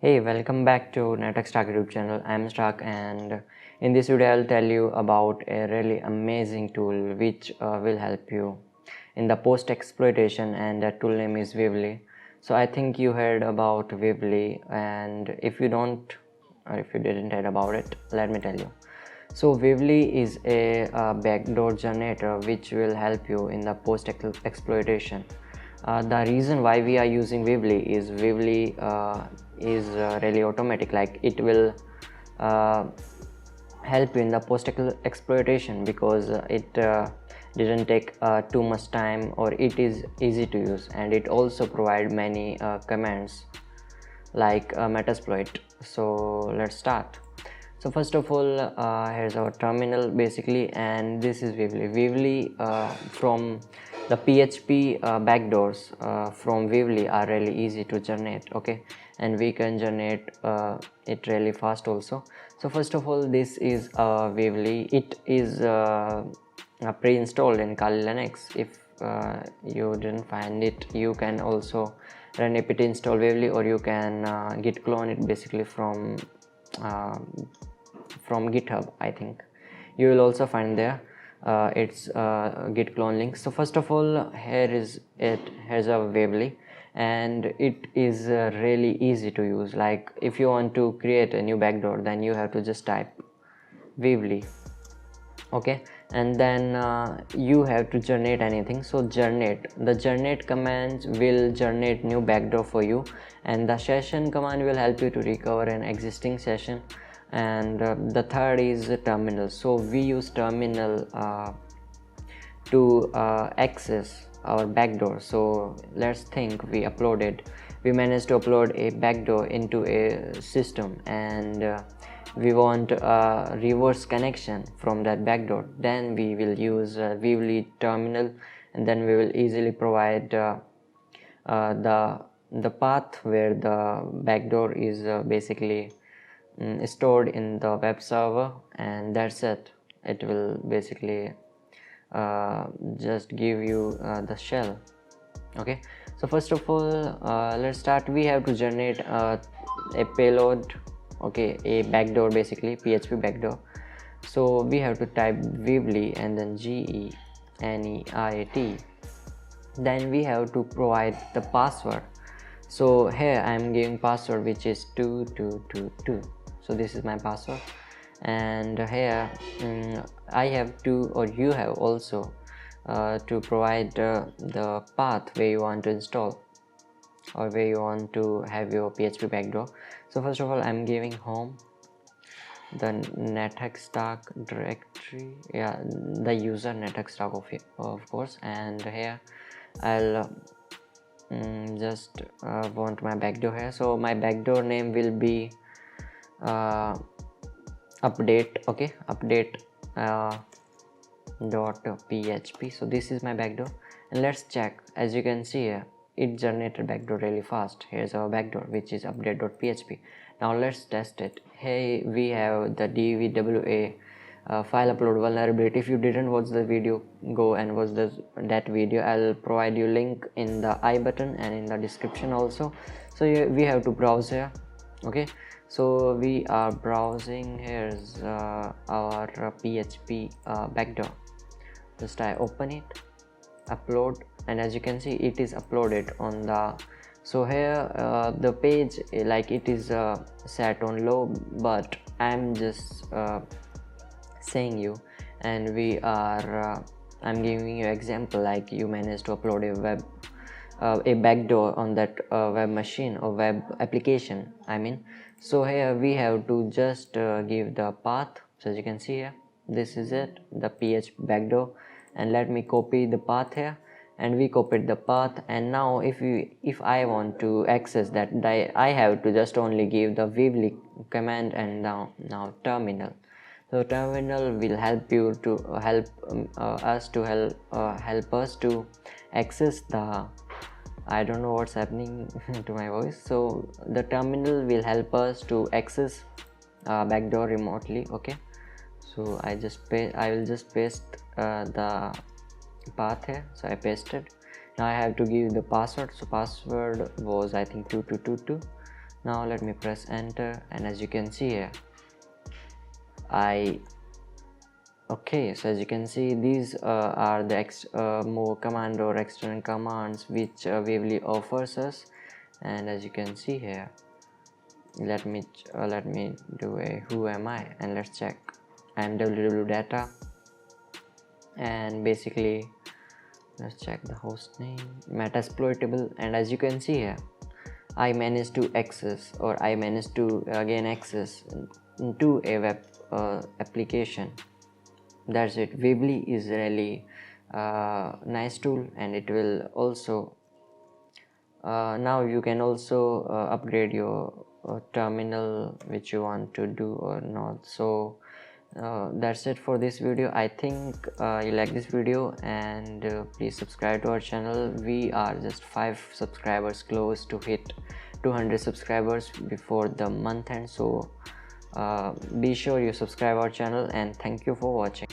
Hey, welcome back to NethaxStark YouTube channel. I'm Stark, and in this video I'll tell you about a really amazing tool which will help you in the post exploitation, and that tool name is Weevely. So I think you heard about Weevely, and if you don't or if you didn't heard about it, let me tell you. So Weevely is a backdoor generator which will help you in the post exploitation. The reason why we are using Weevely is is really automatic. Like, it will uh, help you in the post exploitation because it didn't take too much time, or it is easy to use, and it also provide many commands like Metasploit. So let's start. So first of all, here's our terminal basically, and this is Weevely. Weevely from the PHP backdoors from Weevely are really easy to generate, okay, and we can generate it really fast also. So first of all, this is Weevely. It is pre-installed in Kali Linux. If you didn't find it, you can also run apt install Weevely, or you can git clone it basically from GitHub. I think you will also find there its git clone link. So first of all, here's a Weevely, and it is really easy to use. Like, if you want to create a new backdoor, then you have to just type Weevely, okay, and then you have to generate anything. So the generate commands will generate new backdoor for you, and the session command will help you to recover an existing session, and the third is terminal. So we use terminal to access our backdoor. So let's think, we managed to upload a backdoor into a system, and we want a reverse connection from that backdoor. Then we will use Weevely terminal, and then we will easily provide the path where the backdoor is basically stored in the web server, and that's it. It will basically just give you the shell, okay. So first of all, let's start. We have to generate a payload, okay, a backdoor, basically PHP backdoor. So we have to type Weevely and then GENERAT. Then we have to provide the password. So here I am giving password which is 2222. So this is my password, and here I have to, or you have also to provide the path where you want to install, or where you want to have your PHP backdoor. So first of all, I'm giving home, the NethaxStark directory, yeah, the user NethaxStark of course, and here I'll just want my backdoor here. So my backdoor name will be update, okay, update .php. So this is my backdoor, and let's check. As you can see here, it generated backdoor really fast. Here's our backdoor, which is update.php. Now let's test it. Hey, we have the dvwa file upload vulnerability. If you didn't watch the video, go and watch that video. I'll provide you link in the I button and in the description also. So we have to browse here, okay. So we are browsing. Here's our PHP backdoor. Just I open it, upload, and as you can see, it is uploaded on the, so here the page, like, it is set on low, but I'm just saying you, and we are I'm giving you example, like you managed to upload a backdoor on that web machine or web application, I mean. So here we have to just give the path. So as you can see here, this is it, the PHP backdoor, and let me copy the path here, and we copied the path. And now if I want to access that, I have to just only give the Weevely command, and now terminal. So terminal will help you to help us to access the, I don't know what's happening to my voice. So the terminal will help us to access backdoor remotely, okay. So I will just paste the path here. So I pasted. Now I have to give the password. So password was, I think, 2222. Now let me press enter, and as you can see here, so as you can see, these are the more command or external commands which Weevely offers us. And as you can see here, let me do a who am I, and let's check. I am www data, and basically let's check the host name, Metasploitable. And as you can see here, I managed to access, or I managed to gain access to a web application. That's it. Weebly is really nice tool, and it will also now you can also upgrade your terminal which you want to do or not. So that's it for this video. I think you like this video, and please subscribe to our channel. We are just 5 subscribers close to hit 200 subscribers before the month end. So be sure you subscribe our channel, and thank you for watching.